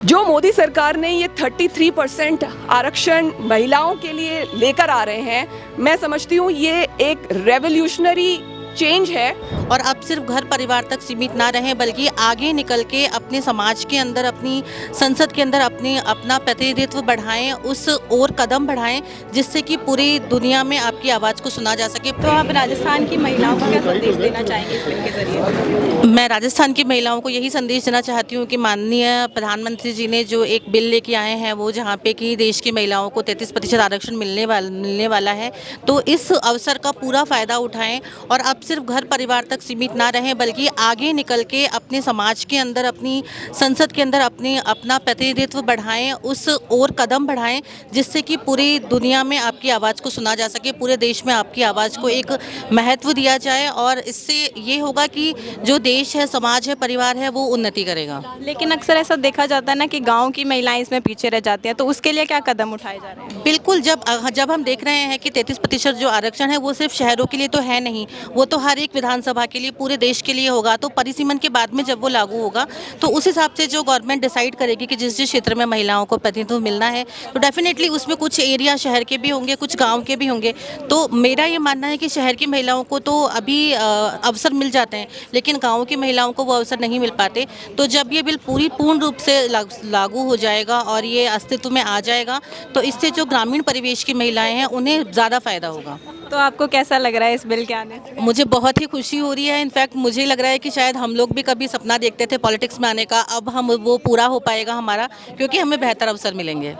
जो मोदी सरकार ने ये 33% आरक्षण महिलाओं के लिए लेकर आ रहे हैं, मैं समझती हूँ ये एक रेवोल्यूशनरी चेंज है। और अब सिर्फ घर परिवार तक सीमित ना रहें बल्कि आगे निकल के अपने समाज के अंदर, अपनी संसद के अंदर अपना प्रतिनिधित्व बढ़ाएं, उस और कदम बढ़ाएं जिससे कि पूरी दुनिया में आपकी आवाज़ को सुना जा सके। तो आप राजस्थान की महिलाओं को क्या संदेश देना चाहेंगे इस बिल के जरिए? मैं राजस्थान की महिलाओं को यही संदेश देना चाहती हूँ कि माननीय प्रधानमंत्री जी ने जो एक बिल लेके आए हैं वो जहाँ पे कि देश की महिलाओं को 33% आरक्षण मिलने वाला है, तो इस अवसर का पूरा फ़ायदा उठाएं और अब सिर्फ घर परिवार तक सीमित ना रहें बल्कि आगे निकल के अपने समाज के अंदर, अपनी संसद के अंदर अपना प्रतिनिधित्व बढ़ाएं, उस और कदम बढ़ाएं जिससे कि पूरी दुनिया में आपकी आवाज़ को सुना जा सके, पूरे देश में आपकी आवाज़ को एक महत्व दिया जाए और इससे ये होगा कि जो देश है, समाज है, परिवार है, वो उन्नति करेगा। लेकिन अक्सर ऐसा देखा जाता है ना कि गांव की महिलाएं इसमें पीछे रह जाती हैं, तो उसके लिए क्या कदम उठाए जा रहे हैं? बिल्कुल, जब हम देख रहे हैं कि 33% जो आरक्षण है वो सिर्फ शहरों के लिए तो है नहीं, वो तो हर एक विधानसभा के लिए, पूरे देश के लिए होगा। तो परिसीमन के बाद में जब वो लागू होगा तो उस हिसाब से जो गवर्नमेंट डिसाइड करेगी कि जिस जिस क्षेत्र में महिलाओं को प्रतिनिधित्व मिलना है तो डेफिनेटली उसमें कुछ एरिया शहर के भी होंगे, कुछ गाँव के भी होंगे। तो मेरा ये मानना है कि शहर की महिलाओं को तो अभी अवसर मिल जाते हैं लेकिन गाँव की महिलाओं को वो अवसर नहीं मिल पाते। तो जब ये बिल पूर्ण रूप से लागू हो जाएगा और ये अस्तित्व में आ जाएगा तो इससे जो ग्रामीण परिवेश की महिलाएं हैं उन्हें ज़्यादा फायदा होगा। तो आपको कैसा लग रहा है इस बिल के आने से? मुझे बहुत ही खुशी हो रही है। इनफैक्ट मुझे लग रहा है कि शायद हम लोग भी कभी सपना देखते थे पॉलिटिक्स में आने का, अब हम वो पूरा हो पाएगा हमारा, क्योंकि हमें बेहतर अवसर मिलेंगे।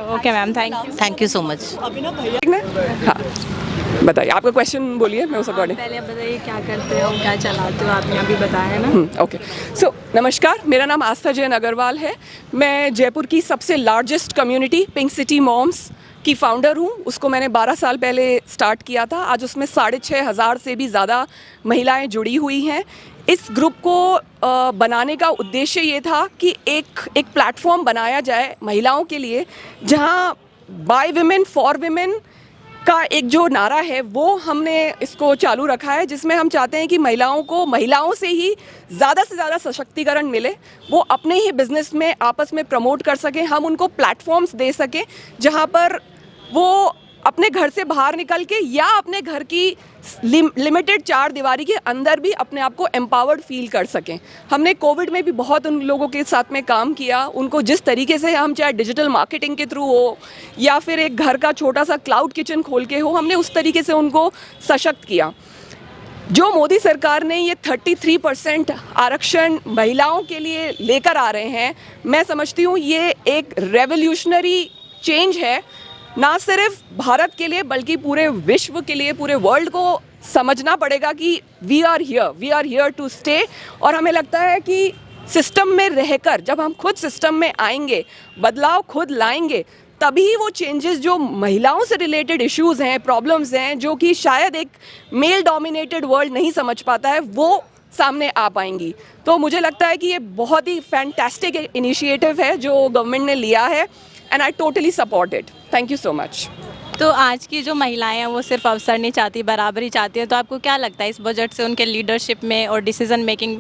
Okay ma'am, thank you so much. हाँ, बताइए, आपका क्वेश्चन बोलिए, मैं उस अकॉर्डिंग। पहले बताइए क्या करते हो, क्या चलाते हो, आपने अभी बताया है ना। ओके, सो नमस्कार, मेरा नाम आस्था जैन अग्रवाल है। मैं जयपुर की सबसे largest community pink city moms की फाउंडर हूँ। उसको मैंने 12 साल पहले स्टार्ट किया था। आज उसमें 6,500 से भी ज़्यादा महिलाएं जुड़ी हुई हैं। इस ग्रुप को बनाने का उद्देश्य ये था कि एक प्लेटफॉर्म बनाया जाए महिलाओं के लिए, जहाँ बाय विमेन फॉर विमेन का एक जो नारा है वो हमने इसको चालू रखा है, जिसमें हम चाहते हैं कि महिलाओं से ही ज़्यादा से ज़्यादा सशक्तिकरण मिले, वो अपने ही बिजनेस में आपस में प्रमोट कर सकें, हम उनको प्लेटफॉर्म्स दे सकें जहां पर वो अपने घर से बाहर निकल के या अपने घर की लिमिटेड 4 दीवारी के अंदर भी अपने आप को एम्पावर्ड फील कर सकें। हमने कोविड में भी बहुत उन लोगों के साथ में काम किया, उनको जिस तरीके से हम चाहे डिजिटल मार्केटिंग के थ्रू हो या फिर एक घर का छोटा सा क्लाउड किचन खोल के हो, हमने उस तरीके से उनको सशक्त किया। जो मोदी सरकार ने ये 33% आरक्षण महिलाओं के लिए लेकर आ रहे हैं, मैं समझती हूँ ये एक रेवोल्यूशनरी चेंज है, ना सिर्फ भारत के लिए बल्कि पूरे विश्व के लिए, पूरे वर्ल्ड को समझना पड़ेगा कि we are here to stay. और हमें लगता है कि सिस्टम में रहकर जब हम खुद सिस्टम में आएंगे, बदलाव खुद लाएंगे, तभी वो चेंजेस जो महिलाओं से रिलेटेड इश्यूज़ हैं, प्रॉब्लम्स हैं, जो कि शायद एक मेल डोमिनेटेड वर्ल्ड नहीं समझ पाता है, वो सामने आ पाएंगी। तो मुझे लगता है कि ये बहुत ही फैंटास्टिक इनिशिएटिव है जो गवर्नमेंट ने लिया है, and I totally support it. Thank you so much. तो आज की जो महिलाएं हैं वो सिर्फ अवसर नहीं चाहती, बराबरी चाहती है, तो आपको क्या लगता है इस बजट से उनके लीडरशिप में और डिसीजन मेकिंग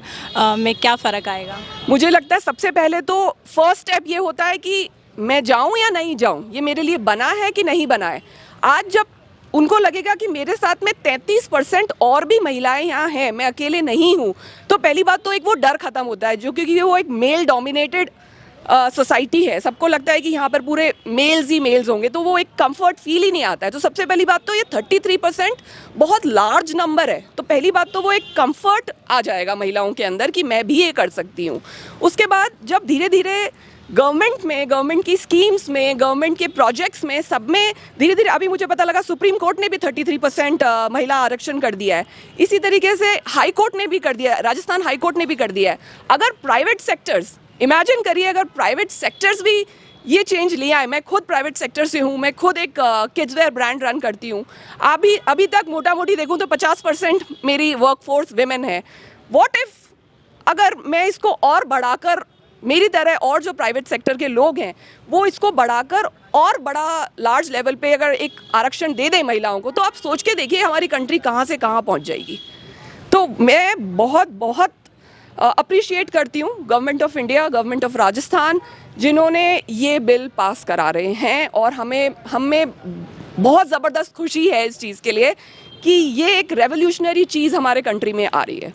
में क्या फ़र्क आएगा? मुझे लगता है सबसे पहले तो फर्स्ट स्टेप ये होता है कि मैं जाऊं या नहीं जाऊं, ये मेरे लिए बना है कि नहीं बना है। आज जब उनको लगेगा कि मेरे साथ में 33% और भी महिलाएं यहाँ हैं, मैं अकेले नहीं हूँ, तो पहली बात तो एक वो डर ख़त्म होता है, जो क्योंकि वो एक मेल डोमिनेटेड सोसाइटी है, सबको लगता है कि यहाँ पर पूरे मेल्स ही मेल्स होंगे, तो वो एक कंफर्ट फील ही नहीं आता है। तो सबसे पहली बात तो ये 33% बहुत लार्ज नंबर है, तो पहली बात तो वो एक कंफर्ट आ जाएगा महिलाओं के अंदर कि मैं भी ये कर सकती हूँ। उसके बाद जब धीरे धीरे गवर्नमेंट की स्कीम्स में, गवर्नमेंट के प्रोजेक्ट्स में, सब में धीरे धीरे, अभी मुझे पता लगा सुप्रीम कोर्ट ने भी 33% महिला आरक्षण कर दिया है, इसी तरीके से हाई कोर्ट ने भी कर दिया है, राजस्थान हाई कोर्ट ने भी कर दिया है। अगर प्राइवेट सेक्टर्स, इमेजिन करिए अगर प्राइवेट सेक्टर्स भी ये चेंज लिया है। मैं खुद प्राइवेट सेक्टर से हूँ, मैं खुद एक किड्स वेयर ब्रांड रन करती हूँ। अभी तक मोटा मोटी देखूँ तो 50% मेरी वर्कफोर्स विमेन है। व्हाट इफ अगर मैं इसको और बढ़ाकर, मेरी तरह और जो प्राइवेट सेक्टर के लोग हैं वो इसको बढ़ाकर और बड़ा लार्ज लेवल पे अगर एक आरक्षण दे दें महिलाओं को, तो आप सोच के देखिए हमारी कंट्री कहाँ से कहाँ पहुँच जाएगी। तो मैं बहुत अप्रिशिएट करती हूँ government of India, government of Rajasthan जिन्होंने ये बिल पास करा रहे हैं, और हमें बहुत ज़बरदस्त खुशी है इस चीज़ के लिए कि ये एक रेवोल्यूशनरी चीज़ हमारे कंट्री में आ रही है।